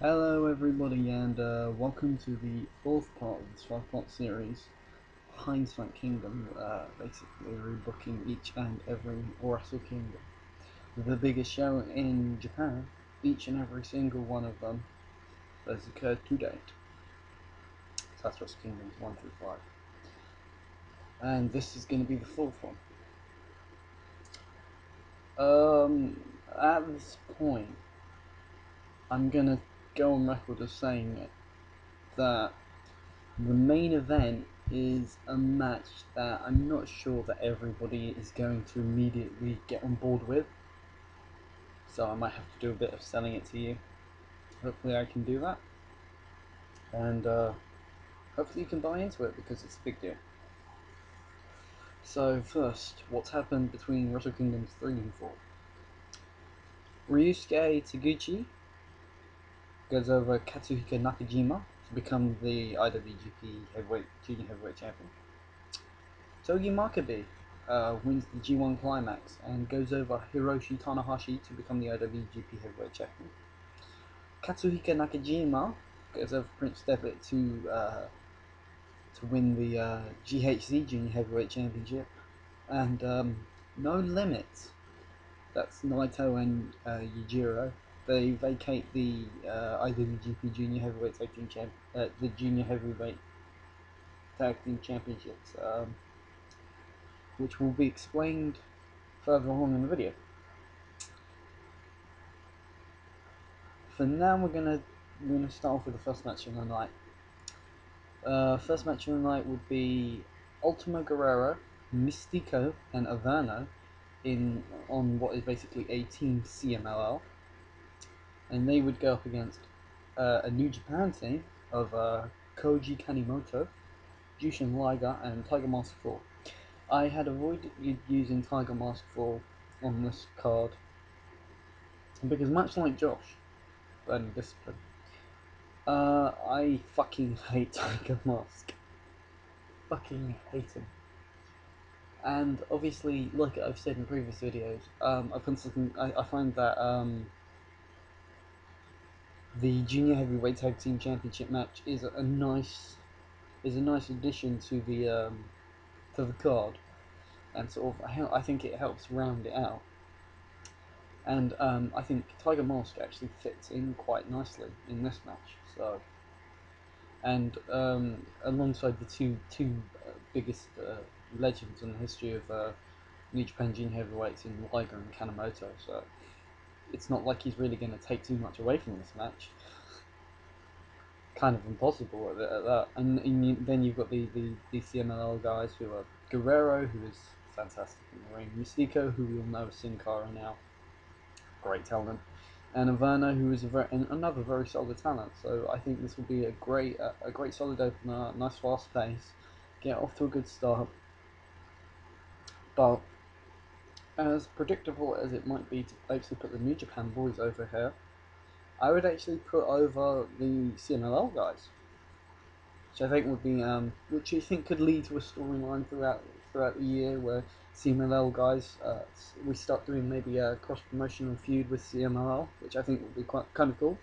Hello everybody and welcome to the fourth part of this 5-part series, Hindsight-Kingdom, basically rebooking each and every Wrestle Kingdom. The biggest show in Japan, each and every single one of them has occurred to date. So that's Wrestle Kingdoms 1 through 5. And this is going to be the fourth one. At this point, I'm going to go on record as saying that the main event is a match that I'm not sure that everybody is going to immediately get on board with. So I might have to do a bit of selling it to you. Hopefully I can do that. And hopefully you can buy into it because it's a big deal. So first, what's happened between Wrestle Kingdoms 3 and 4? Ryusuke Taguchi goes over Katsuhiko Nakajima to become the IWGP Jr Heavyweight Champion. Togi Makabe wins the G1 Climax and goes over Hiroshi Tanahashi to become the IWGP Heavyweight Champion. Katsuhiko Nakajima goes over Prince Devitt to win the GHC Jr Heavyweight Championship. And No Limit, that's Naito and Yujiro, they vacate the IWGP Jr Heavyweight Tag Team the Junior Heavyweight Tag Team Championships, which will be explained further on in the video. For now, we're gonna start off with the first match of the night. First match of the night would be Ultimo Guerrero, Mistico, and Averno on what is basically a Team CMLL, and they would go up against a New Japan team of Koji Kanemoto, Jushin Liger, and Tiger Mask 4. I had avoided using Tiger Mask 4 on this card because, much like Josh, Burning Discipline, I fucking hate Tiger Mask. Fucking hate him. And obviously, like I've said in previous videos, I find that the Junior Heavyweight Tag Team Championship match is a nice addition to the card, and sort of I think it helps round it out. And I think Tiger Mask actually fits in quite nicely in this match. So, and alongside the two biggest legends in the history of New Japan Junior Heavyweights in Liger and Kanemoto, so it's not like he's really going to take too much away from this match. Kind of impossible at that. And then you've got the CMLL guys who are Guerrero, who is fantastic in the ring, Mistico, who we all know as Sin Cara now, great talent, and Averno, who is another very solid talent. So I think this will be a great solid opener, nice fast pace, get off to a good start. But as predictable as it might be to actually put the New Japan boys over here, I would actually put over the CMLL guys, which I think would be, which I think could lead to a storyline throughout the year where CMLL guys, we start doing maybe a cross promotional feud with CMLL, which I think would be kind of cool.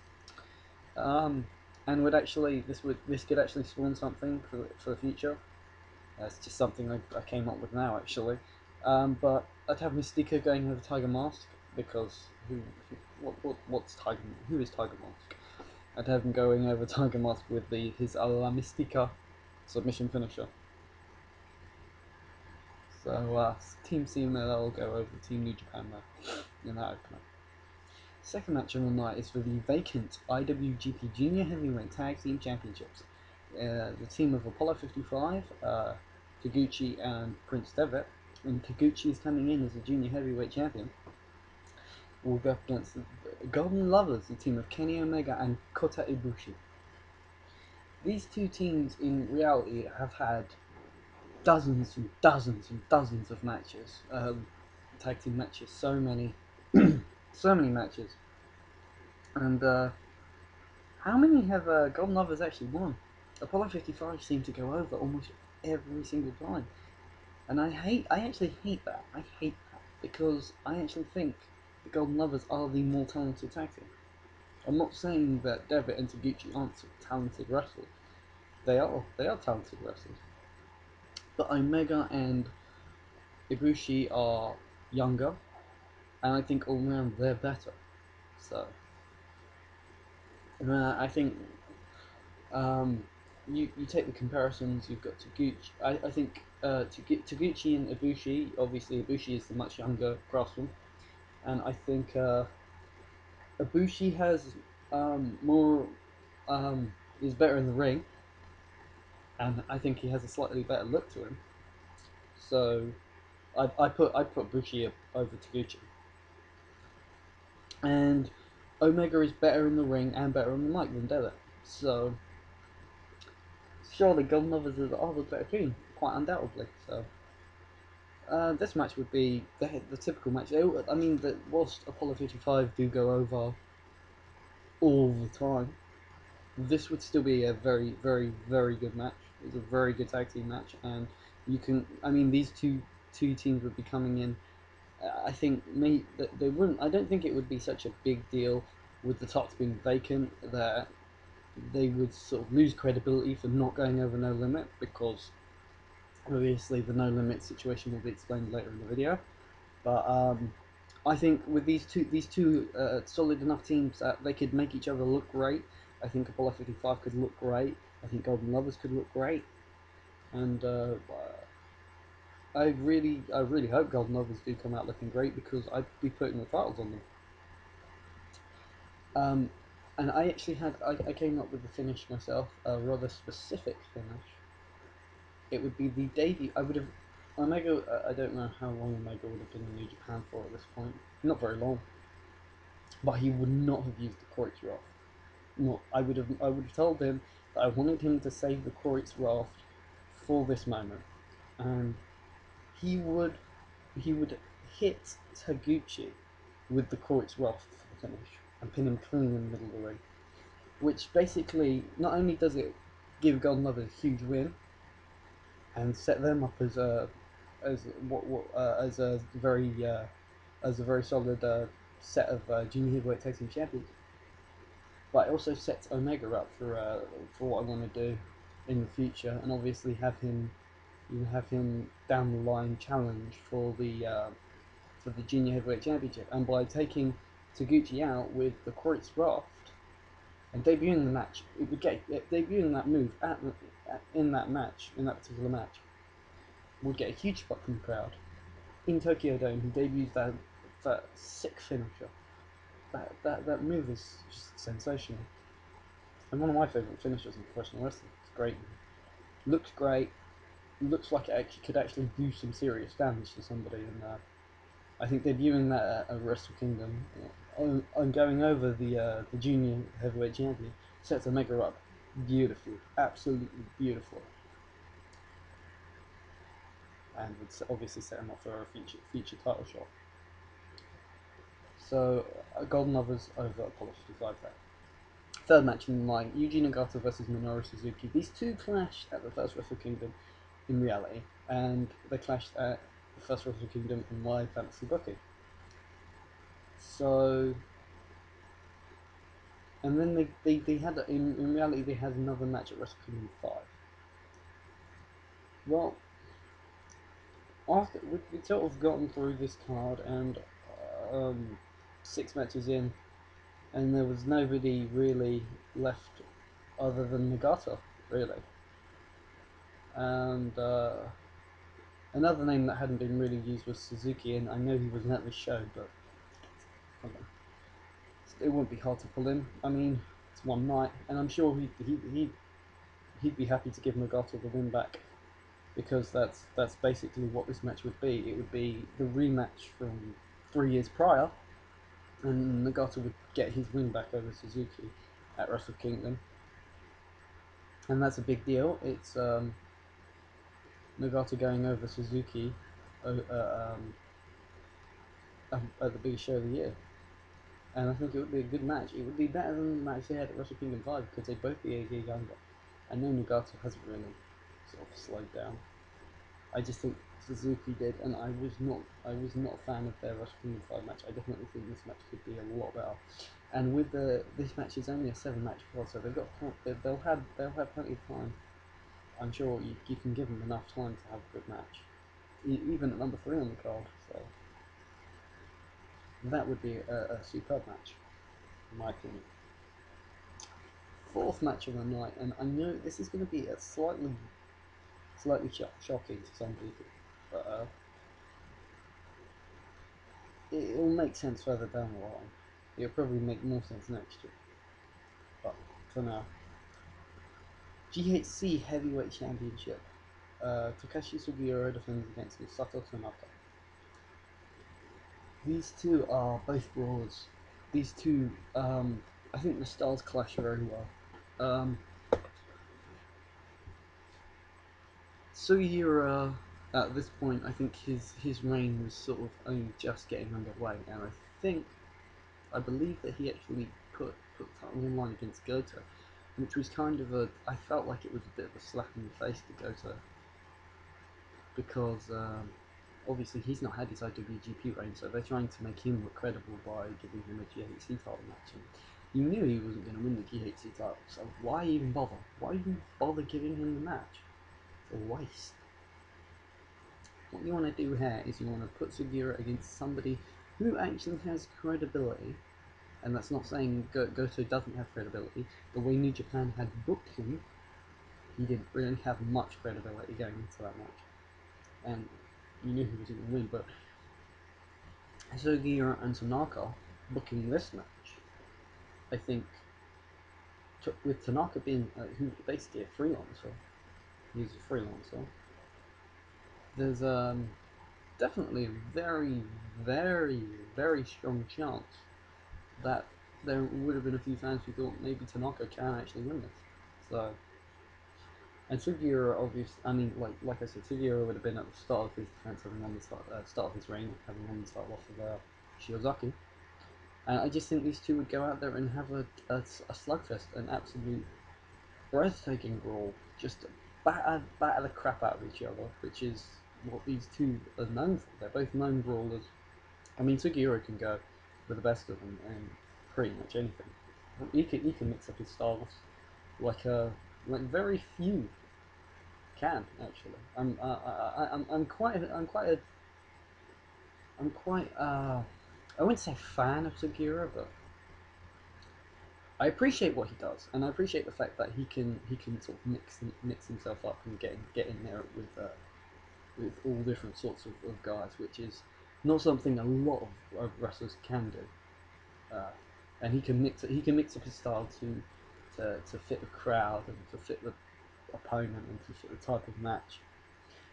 And this could actually spawn something for the future. It's just something I came up with now actually. But I'd have Mistico going with Tiger Mask because who is Tiger Mask? I'd have him going over Tiger Mask with his a la Mystica submission finisher. So Team CMLL will go over Team New Japan there in that opener. Second match of the night is for the vacant IWGP Jr Heavyweight Tag Team Championships. The team of Apollo 55, Taguchi and Prince Devitt, and Taguchi is coming in as a Junior Heavyweight Champion, will go up against the Golden Lovers, the team of Kenny Omega and Kota Ibushi. These two teams in reality have had dozens and dozens and dozens of matches, tag team matches, so many matches. And how many have Golden Lovers actually won? Apollo 55 seem to go over almost every single time, and I actually hate that. I hate that because I actually think the Golden Lovers are the more talented tag team. I'm not saying that Devitt and Taguchi aren't talented wrestlers. They are talented wrestlers. But Omega and Ibushi are younger, and I think all round they're better. So I think you take the comparisons. You've got Taguchi. I think Taguchi and Ibushi. Obviously, Ibushi is the much younger craftsman, and I think Ibushi has more is better in the ring, and I think he has a slightly better look to him. So I put Ibushi over Taguchi, and Omega is better in the ring and better on the mic than Devitt. So surely Golden Lovers are the better team, quite undoubtedly. So this match would be the typical match. I mean, whilst Apollo 55 do go over all the time, this would still be a very, very, very good match. It's a very good tag team match, and you can. I mean, these two teams would be coming in. I think they wouldn't. I don't think it would be such a big deal with the tops being vacant that they would sort of lose credibility for not going over No Limit, because obviously the No Limit situation will be explained later in the video. But I think with these two solid enough teams that they could make each other look great. I think Apollo 55 could look great. I think Golden Lovers could look great, and I really hope Golden Lovers do come out looking great, because I'd be putting the titles on them. And I actually I came up with the finish myself, a rather specific finish. It would be the debut. I would have Omega. I don't know how long Omega would have been in New Japan for at this point. Not very long. But he would not have used the Kreutz Raft. No, I would have told him that I wanted him to save the Kreutz Raft for this moment, and he would hit Taguchi with the Kreutz Raft for the finish and pin him clean in the middle of the ring. Which basically, not only does it give Golden Lovers a huge win and set them up as a very solid set of Junior Heavyweight Tag Team Champions, but it also sets Omega up for what I want to do in the future, and obviously have him down the line challenge for the Junior Heavyweight Championship. And by taking Taguchi out with the Kreutz Raft and debuting the match, it would get debuting that move in that particular match, would get a huge spot from the crowd in Tokyo Dome. He debuts that sick finisher. That move is just sensational, and one of my favourite finishers in professional wrestling. It's great, looks great, looks like it could actually do some serious damage to somebody. And I think debuting that at Wrestle Kingdom, and going over the Junior Heavyweight Champion, sets Omega up beautifully, absolutely beautiful, and would obviously set him up for a future title shot. So Golden Lovers over Apollo 55 there. Third match in the line, Yuji Nagata versus Minoru Suzuki. These two clashed at the first Wrestle Kingdom in reality, and they clashed at the first Wrestle Kingdom in live fantasy booking. So, and then they had, in reality, they had another match at Wrestle Kingdom 5. Well, after we'd sort of gotten through this card, and 6 matches in, and there was nobody really left other than Nagata, really. And another name that hadn't been really used was Suzuki, and I know he wasn't at this show, but it wouldn't be hard to pull him. I mean, it's one night, and I'm sure he'd be happy to give Nagata the win back, because that's basically what this match would be. It would be the rematch from 3 years prior, and Nagata would get his win back over Suzuki at Wrestle Kingdom, and that's a big deal. It's Nagata going over Suzuki at the biggest show of the year, and I think it would be a good match. It would be better than the match they had at Wrestle Kingdom 5, because they'd both be a year younger. I know Nagata hasn't really sort of slowed down. I just think Suzuki did, and I was not a fan of their Wrestle Kingdom 5 match. I definitely think this match could be a lot better. And with this match is only a 7-match card, so they'll have plenty of time. I'm sure you can give them enough time to have a good match, even at number 3 on the card. So that would be a superb match, in my opinion. 4th match of the night, and I know this is going to be a slightly shocking to some people, but it'll make sense further down the line. It'll probably make more sense next year. But for now, GHC Heavyweight Championship. Takeshi Sugiura defends against Masato Tanaka. These two are both brawlers. These two, I think the styles clash very well. Sugiura, at this point, I think his reign was sort of only just getting underway, and I believe that he actually put title on line against Kota, which was kind of I felt like it was a bit of a slap in the face to Kota, because obviously he's not had his IWGP reign, so they're trying to make him look credible by giving him a GHC title match. And you knew he wasn't going to win the GHC title, so why even bother? Why even bother giving him the match? It's a waste. What you want to do here is you want to put Sugiura against somebody who actually has credibility, and that's not saying Goto doesn't have credibility. The way New Japan had booked him, he didn't really have much credibility going into that match, and you knew he was going to win. But Sugiura and Tanaka booking this match, I think, with Tanaka being who's basically a freelancer, he's a freelancer. There's definitely a very, very, very strong chance that there would have been a few fans who thought maybe Tanaka can actually win this. So, and Sugiura, obviously, I mean, like I said, Sugiura would have been at the start of his defense, having won the start of his reign, having won the title off of Shiozaki. And I just think these two would go out there and have a slugfest, an absolute breathtaking brawl, just batter the crap out of each other, which is what these two are known for. They're both known brawlers. I mean, Sugiura can go with the best of them and pretty much anything. He can mix up his styles like very few can actually. I'm quite I wouldn't say fan of Sugiura, but I appreciate what he does, and I appreciate the fact that he can sort of mix himself up and get in there with all different sorts of guys, which is not something a lot of wrestlers can do. And he can mix up his style to fit the crowd and to fit the opponent and to fit the type of match.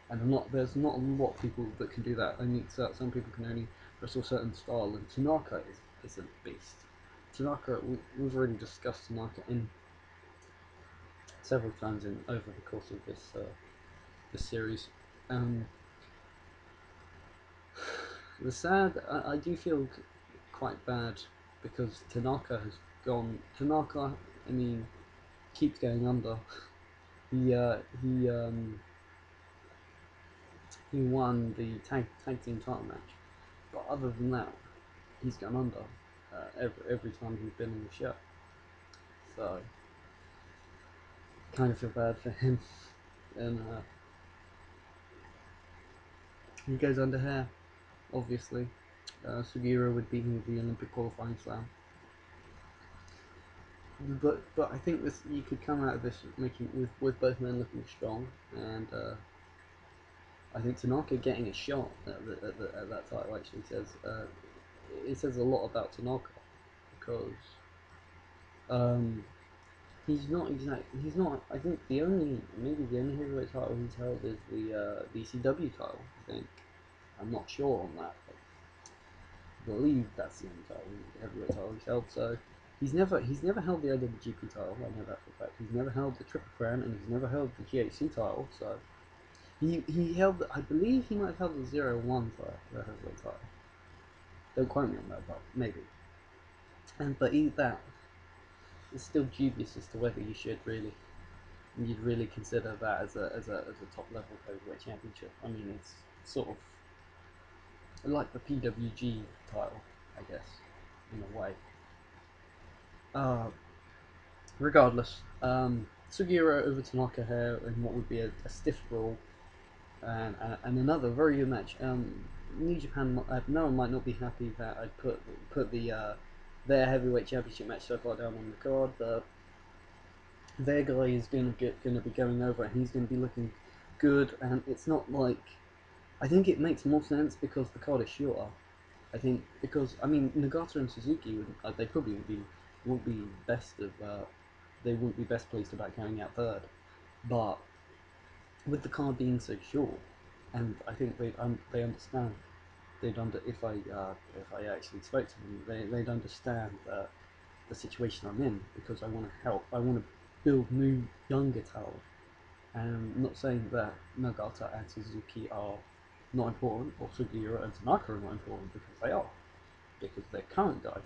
And there's not a lot of people that can do that. Only some people can only wrestle a certain style, and Tanaka is a beast. Tanaka, we've already discussed Tanaka in several times over the course of this series. I do feel quite bad because Tanaka has gone. Tanaka, I mean, keeps going under. He won the tag team title match, but other than that, he's gone under every time he's been on the show. So, kind of feel bad for him, and he goes under here. Obviously, Sugiura would beat him with the Olympic qualifying slam. But I think you could come out of this with both men looking strong, and I think Tanaka getting a shot at that title actually says it says a lot about Tanaka, because he's not. I think maybe the only heavyweight title he's held is the ECW title. I think. I'm not sure on that. But I believe that's the only title, the heavyweight title he's held. So he's never held the IWGP title. I know that for a fact. He's never held the Triple Crown, and he's never held the GHC title. So he held. I believe he might have held the 0-1 title, the heavyweight title. Don't quote me on that, but maybe. But either that, it's still dubious as to whether you'd really consider that as a top level heavyweight championship. I mean, it's sort of like the PWG title, I guess, in a way. Regardless, Sugiura over Tanaka here in what would be a stiff brawl, and another very good match. New Japan, no one might not be happy that I put their heavyweight championship match so far down on the card, but their guy is gonna be going over, and he's gonna be looking good. And it's not like, I think it makes more sense because the card is shorter. I think because, I mean, Nagata and Suzuki they probably wouldn't be best of they wouldn't be best pleased about going out third, but with the card being so short, and I think they understand. If I actually spoke to them, they'd understand the situation I'm in, because I want to help. I want to build new younger talent. And I'm not saying that Nagata and Suzuki are not important, or Sugiura and Tanaka are not important, because they are, because they're current guys.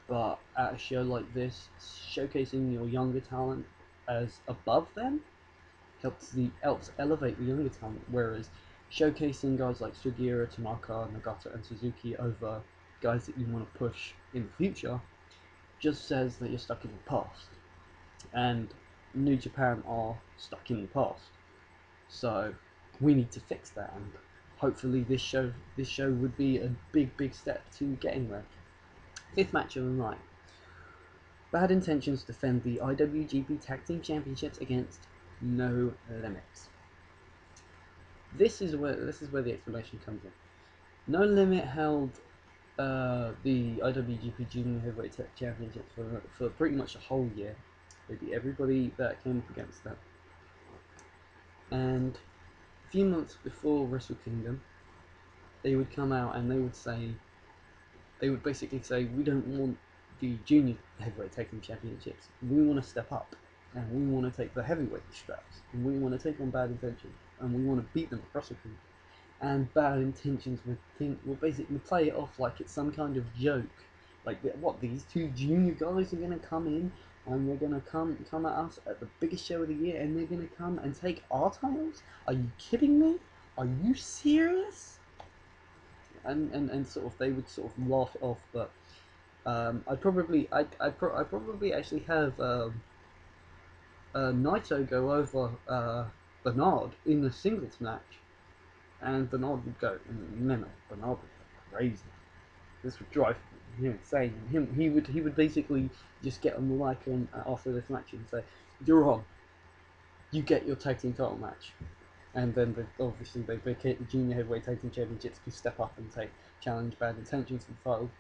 But at a show like this, showcasing your younger talent as above them helps elevate the younger talent, whereas showcasing guys like Sugiura, Tanaka, Nagata, and Suzuki over guys that you want to push in the future just says that you're stuck in the past, and New Japan are stuck in the past. So we need to fix that, and hopefully this show would be a big step to getting there. Fifth match of the night. Bad Intentions defend the IWGP Tag Team Championships against No Limits. This is where the explanation comes in. No Limit held the IWGP Jr Heavyweight Championships for pretty much a whole year. They beat everybody that came up against them. And a few months before Wrestle Kingdom, they would come out and they would basically say, we don't want the Junior Heavyweight Tag Team Championships. We want to step up, and we want to take the heavyweight straps, and we want to take on Bad Intentions, and we want to beat them at Wrestle Kingdom. And Bad Intentions would basically play it off like it's some kind of joke. Like, what, these two junior guys are going to come in, and they're going to come at us at the biggest show of the year, and they're going to come and take our titles? Are you kidding me? Are you serious? And sort of, they would sort of laugh it off, but I'd probably actually have Naito go over Bernard in a singles match, and Bernard would go, no, Bernard would go crazy. This would drive him insane. He would basically just get on the mic and after this match and say, "You're on. You get your tag team title match." And then obviously they vacate the Junior Heavyweight Tag Team Championships to step up and challenge Bad Intentions for the title.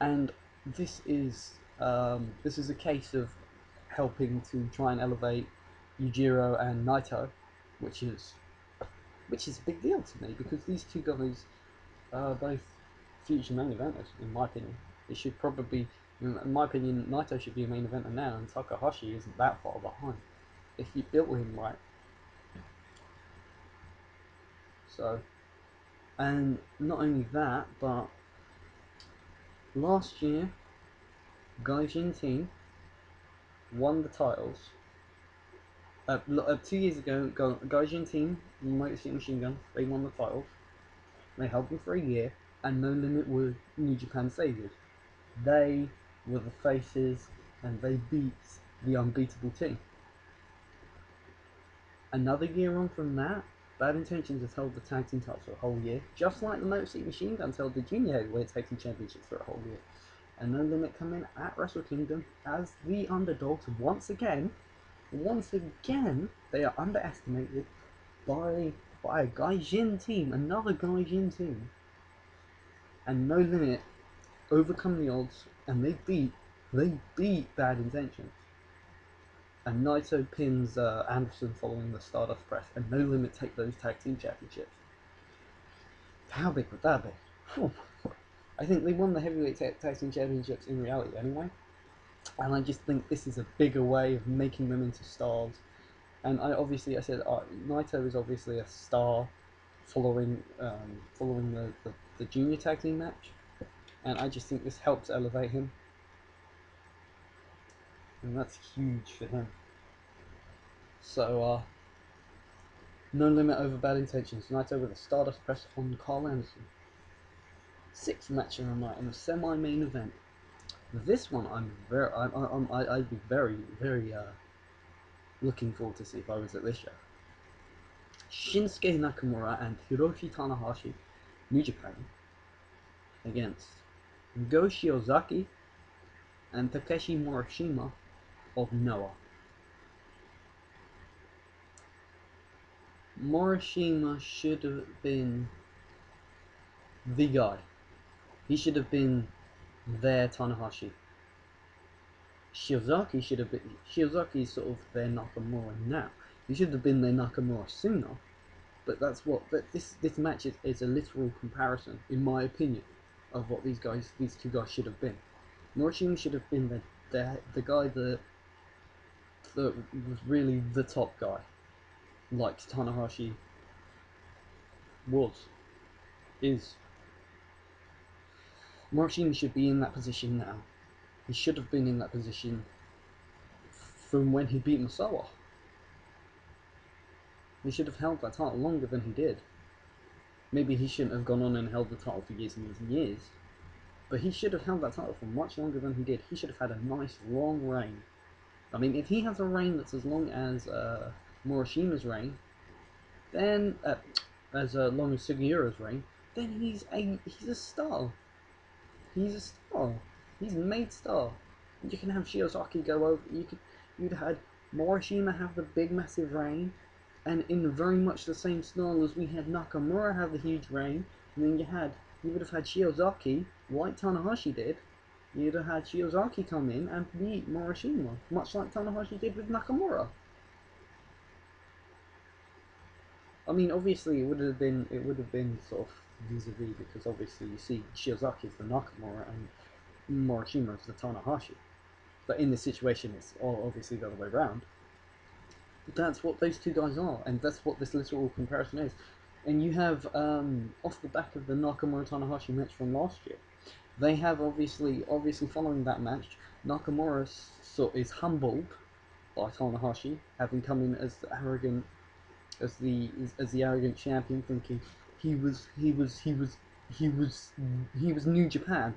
And this is a case of helping to try and elevate Yujiro and Naito, which is a big deal to me, because these two guys are both future main eventers, in my opinion. It should probably, in my opinion, Naito should be a main eventer now, and Takahashi isn't that far behind if you built him right. So, and not only that, but last year, Gaijin Team won the titles. 2 years ago, Gaijin Team, Motor City Machine Guns, they won the titles. They held them for a year, and No Limit were New Japan saviors. They were the faces, and they beat the unbeatable team. Another year on from that, Bad Intentions has held the tag team titles for a whole year, just like the Motor City Machine Guns held the Junior Heavyweight Tag Team Championships for a whole year. And No Limit come in at Wrestle Kingdom as the underdogs once again. Once again, they are underestimated by a Gaijin team, another Gaijin team. And No Limit overcome the odds, and they beat Bad Intentions. And Naito pins Anderson following the Stardust Press, and No Limit take those tag team championships. How big would that be? Whew. I think they won the heavyweight tag team championships in reality anyway, and I just think this is a bigger way of making them into stars. And I said Naito is obviously a star following the junior tag team match, and I just think this helps elevate him, and that's huge for him. So No Limit over Bad Intentions, Naito with a Stardust Press on Carl Anderson. Sixth match of the night in the semi-main event. This one, I'd be very, very looking forward to see if I was at this show. Shinsuke Nakamura and Hiroshi Tanahashi, New Japan, against Go Shiozaki and Takeshi Morishima of Noah. Morishima should have been the guy. He should have been their Tanahashi. Shiozaki should have been. Shiozaki is sort of their Nakamura now. He should have been their Nakamura sooner. But that's what. But this match is a literal comparison, in my opinion, of what these two guys should have been. Morishima should have been the guy that was really the top guy, like Tanahashi is. Morishima should be in that position now. He should have been in that position from when he beat Masato. He should have held that title longer than he did. Maybe he shouldn't have gone on and held the title for years and years and years, but he should have held that title for much longer than he did. He should have had a nice long reign. I mean, if he has a reign that's as long as Morishima's reign, then as long as Sugiura's reign, then he's a star. He's a star. He's a made star. You can have Shiozaki go over. You'd had Morishima have the big massive reign, and in very much the same style as we had Nakamura have the huge reign. And then you would have had Shiozaki, like Tanahashi did. You'd have had Shiozaki come in and beat Morishima, much like Tanahashi did with Nakamura. I mean, obviously, it would have been sort of vis-a-vis, because obviously you see Shiozaki is the Nakamura and Morishima is the Tanahashi. But in this situation, it's obviously the other way around. That's what those two guys are, and that's what this literal comparison is. And you have, off the back of the Nakamura-Tanahashi match from last year, they have obviously following that match, Nakamura is humbled by Tanahashi, having come in as the arrogant champion, thinking he was New Japan.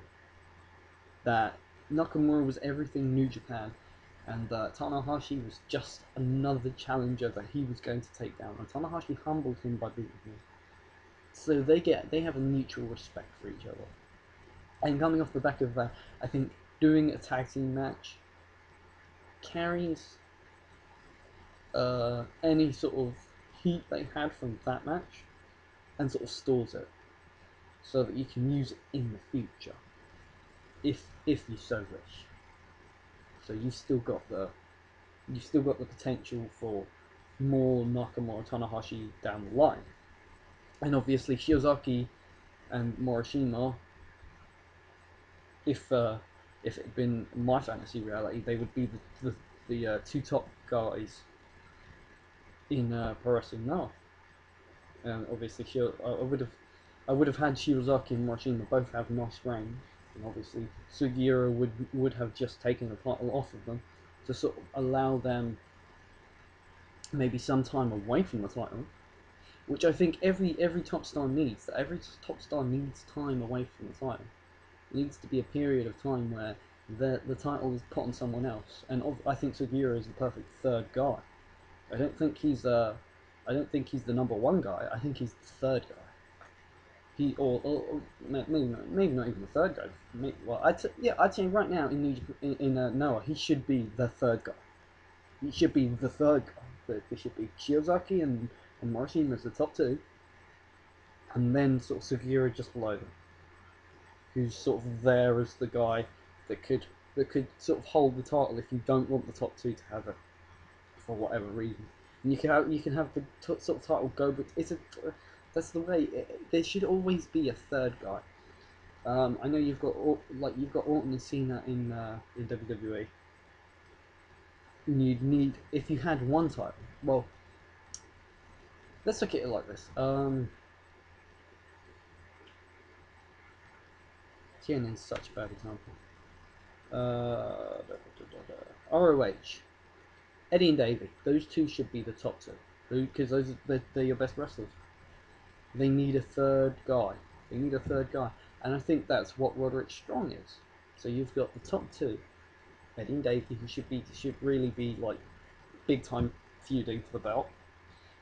That Nakamura was everything New Japan, and Tanahashi was just another challenger that he was going to take down. And Tanahashi humbled him by beating him. So they have a mutual respect for each other. And coming off the back of that, I think doing a tag team match carries any sort of heat they had from that match and sort of stores it, so that you can use it in the future, if you so wish. So you've still got the potential for more Nakamura Tanahashi down the line. And obviously Shiozaki and Morishima, if it had been my fantasy reality, they would be the two top guys in pro wrestling now. And obviously I would have had Shiozaki and Morishima both have nice reigns, and obviously Sugiura would have just taken the title off of them to sort of allow them maybe some time away from the title, which I think every top star needs. That every top star needs time away from the title. It needs to be a period of time where the title is put on someone else, and I think Sugiura is the perfect third guy. I don't think he's the number one guy. I think he's the third guy. Or maybe not even the third guy. I'd say right now in Noah, he should be the third guy. He should be the third guy. But it should be Shiozaki and Morishima as the top two, and then sort of Sugiura just below them, who's sort of there as the guy that could sort of hold the title if you don't want the top two to have it for whatever reason. And you can have the sort of title go, but that's the way. There should always be a third guy. I know you've got Orton and Cena in WWE. You'd need, if you had one title. Well, let's look at it like this. TNN's such a bad example. ROH, Eddie and Davey. Those two should be the top two, because they're your best wrestlers. They need a third guy. And I think that's what Roderick Strong is. So you've got the top two, Eddie and Davey, who should really be like big time feuding for the belt,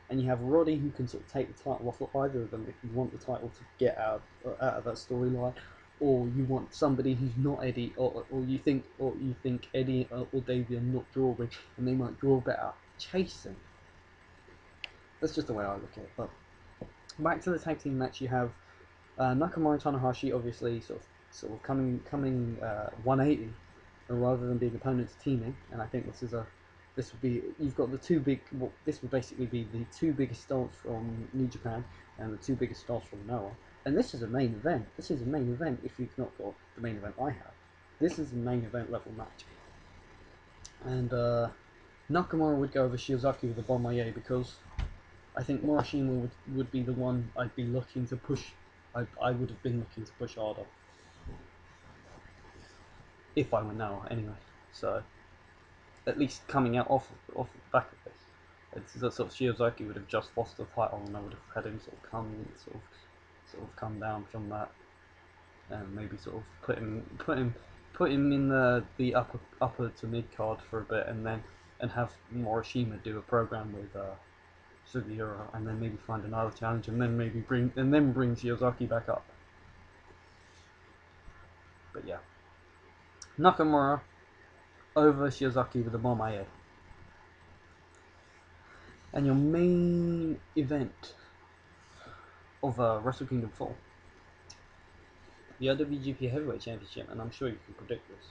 and you have Roddy, who can sort of take the title off of either of them if you want the title to get out of that storyline, or you want somebody who's not Eddie, or you think Eddie or Davey are not drawing, and they might draw better chasing. That's just the way I look at it. But back to the tag team match, you have Nakamura and Tanahashi, obviously sort of coming 180, rather than being opponents teaming, and I think this would be, you've got the two big, well, this would basically be the two biggest stars from New Japan and the two biggest stars from Noah. And this is a main event. This is a main event if you've not got the main event I have. This is a main event level match. And Nakamura would go over Shiozaki with the Bomaye because I think Morishima would be the one I'd be looking to push. I would have been looking to push harder. If I were Noah, anyway. So, at least coming out off the back of this. It's that sort of Shiozaki would have just lost the title, and I would have had him sort of come down from that, and maybe sort of put him in the upper to mid card for a bit, and have Morishima do a program with Sugiura, and then maybe find another challenge, and then bring Shiozaki back up. But yeah, Nakamura over Shiozaki with the Bomaye. And your main event of Wrestle Kingdom 4, the IWGP Heavyweight Championship, and I'm sure you can predict this,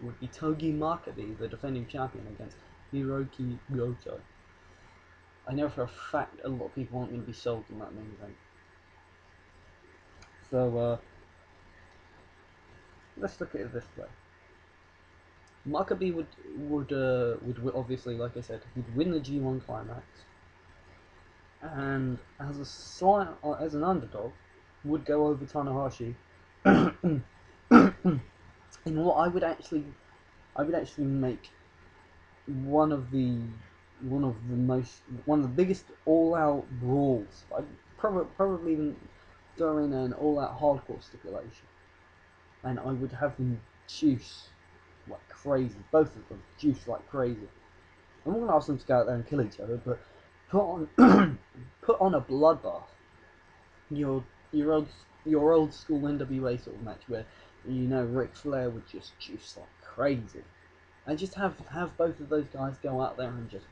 would be Togi Makabe, the defending champion, against Hiroki Goto. I know for a fact a lot of people aren't going to be sold in that main event. So let's look at it this way. Makabe would obviously, like I said, he'd win the G1 Climax, and as an underdog, would go over Tanahashi in what I would actually make one of the biggest all-out brawls. I'd probably even throw in an all-out hardcore stipulation, and I would have them juice like crazy. Both of them juice like crazy. I'm not gonna ask them to go out there and kill each other, but put on a bloodbath. Your old school NWA sort of match where Ric Flair would just juice like crazy, and just have both of those guys go out there and just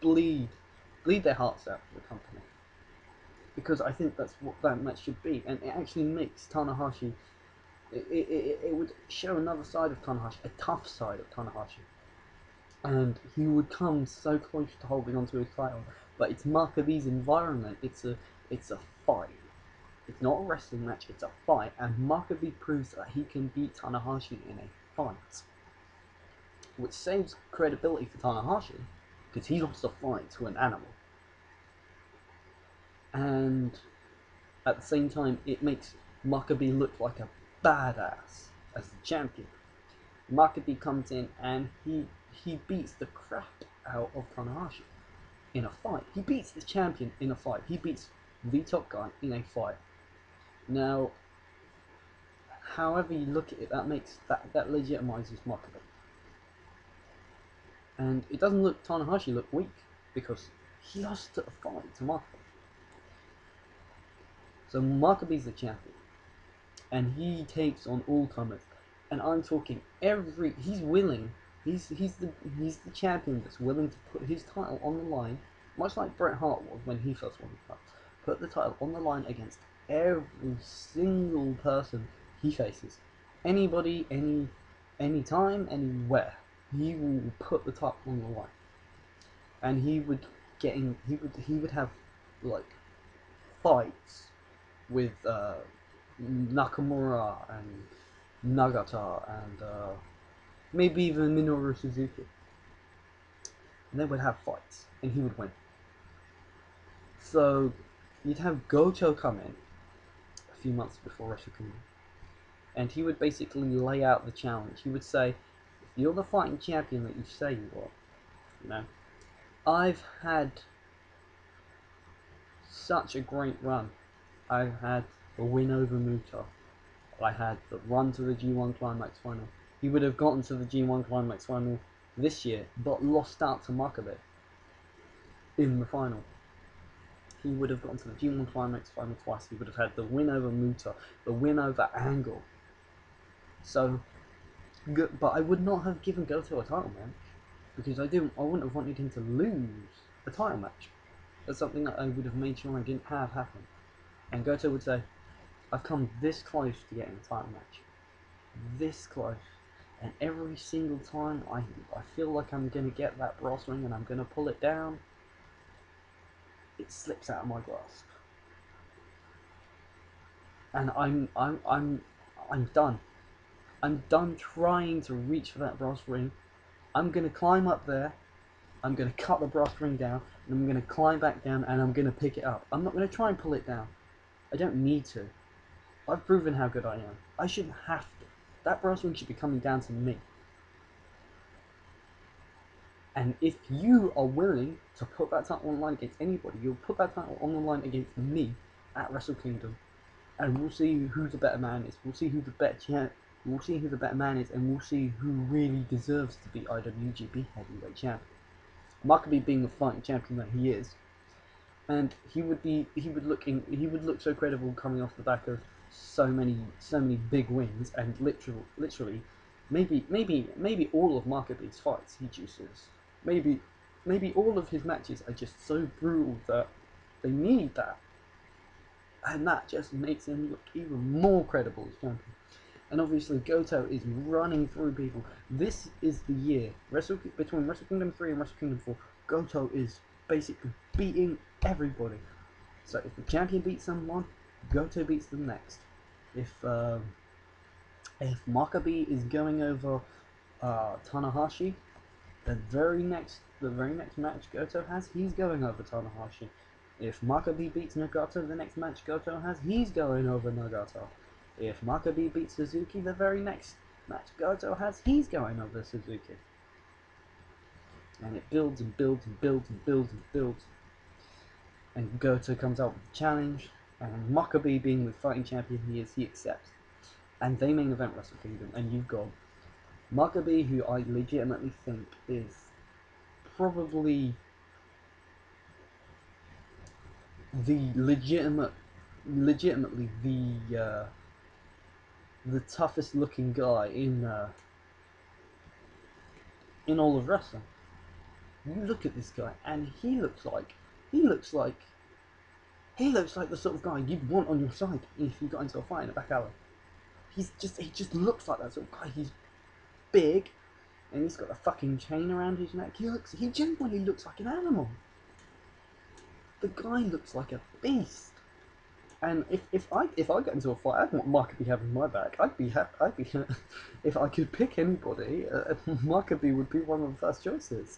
bleed their hearts out for the company. Because I think that's what that match should be, and it actually makes Tanahashi. It would show another side of Tanahashi, a tough side of Tanahashi, and he would come so close to holding onto his title. But it's Makabe's environment. It's a fight. It's not a wrestling match. It's a fight, and Makabe proves that he can beat Tanahashi in a fight, which saves credibility for Tanahashi because he lost a fight to an animal, and at the same time, it makes Makabe look like a badass as the champion. Makabe comes in and he beats the crap out of Tanahashi in a fight. He beats the champion in a fight. He beats the top guy in a fight. Now, however you look at it, that legitimizes Makabe. And it doesn't look Tanahashi look weak because he lost a fight to Makabe. So Makabe's the champion, and he takes on all comers. And I'm talking he's willing. He's the champion that's willing to put his title on the line, much like Bret Hart was when he first won the title. Put the title on the line against every single person he faces. Anybody, anytime, anywhere. He will put the title on the line. And he would have like fights with Nakamura and Nagata and maybe even Minoru Suzuki. And they would have fights, and he would win. So you'd have Goto come in a few months before Wrestle Kingdom, and he would basically lay out the challenge. He would say, if you're the fighting champion that you say you are, I've had such a great run. I've had a win over Muta. I had the run to the G1 Climax final. He would have gotten to the G1 Climax final this year, but lost out to Makabe in the final. He would have gotten to the G1 Climax final twice. He would have had the win over Muta, the win over Angle. So, but I would not have given Goto a title match because I wouldn't have wanted him to lose a title match. That's something that I would have made sure I didn't have happen. And Goto would say, I've come this close to getting a title match. This close. And every single time I feel like I'm going to get that brass ring and I'm going to pull it down, it slips out of my grasp. And I'm done. I'm done trying to reach for that brass ring. I'm going to climb up there. I'm going to cut the brass ring down. And I'm going to climb back down and I'm going to pick it up. I'm not going to try and pull it down. I don't need to. I've proven how good I am. I shouldn't have to. That brass ring should be coming down to me. And if you are willing to put that title on the line against anybody, you'll put that title on the line against me at Wrestle Kingdom. And we'll see who the better man is. We'll see who the better We'll see who the better man is, and we'll see who really deserves to be IWGP Heavyweight Champion. Makabe being the fighting champion that he is, and he would look so credible coming off the back of so many big wins, and literally, maybe all of Makabe's fights he juices. Maybe all of his matches are just so brutal that they need that, and that just makes him look even more credible as champion. And obviously Goto is running through people. This is the year, between Wrestle Kingdom 3 and Wrestle Kingdom 4, Goto is basically beating everybody. So if the champion beats someone, Goto beats them next. If Makabe is going over Tanahashi, the very next match Goto has, he's going over Tanahashi. If Makabe beats Nagata, the next match Goto has, he's going over Nagata. If Makabe beats Suzuki, the very next match Goto has, he's going over Suzuki. And it builds and builds and builds and builds and builds. And Goto comes out with a challenge, and Makabe, being the fighting champion he accepts. And they main event Wrestle Kingdom, and you've got Makabe, who I legitimately think is probably the legitimately the toughest looking guy in all of wrestling. You look at this guy, and he looks like the sort of guy you'd want on your side if you got into a fight in a back alley. He just looks like that sort of guy. He's big, and he's got a fucking chain around his neck. He genuinely looks like an animal. The guy looks like a beast. And if I got into a fight, I'd want Makabe having my back. I'd be if I could pick anybody, Makabe would be one of the first choices.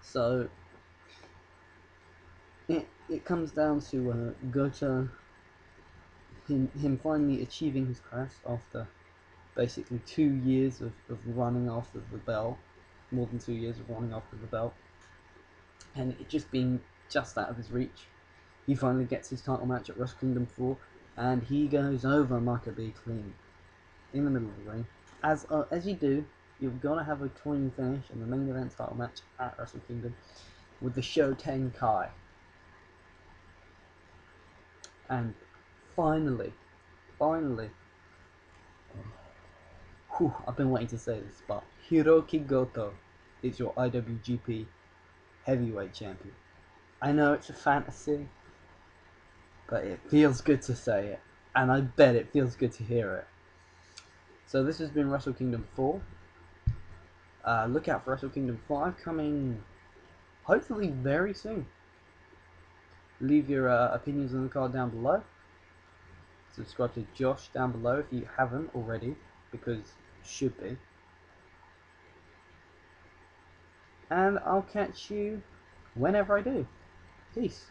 So it comes down to Goto, him finally achieving his crest after basically 2 years of running after the belt, more than 2 years of running after the belt, and it just being just out of his reach. He finally gets his title match at Wrestle Kingdom 4, and he goes over Makabe clean in the middle of the ring. As you do, you've got to have a clean finish in the main event title match at Wrestle Kingdom with the Shoten Kai. And finally, I've been waiting to say this, but Hiroki Goto is your IWGP Heavyweight Champion. I know it's a fantasy, but it feels good to say it, and I bet it feels good to hear it. So this has been Wrestle Kingdom 4. Look out for Wrestle Kingdom 5 coming hopefully very soon. Leave your opinions on the card down below. Subscribe to Josh down below if you haven't already, because you should be. And I'll catch you whenever I do. Peace.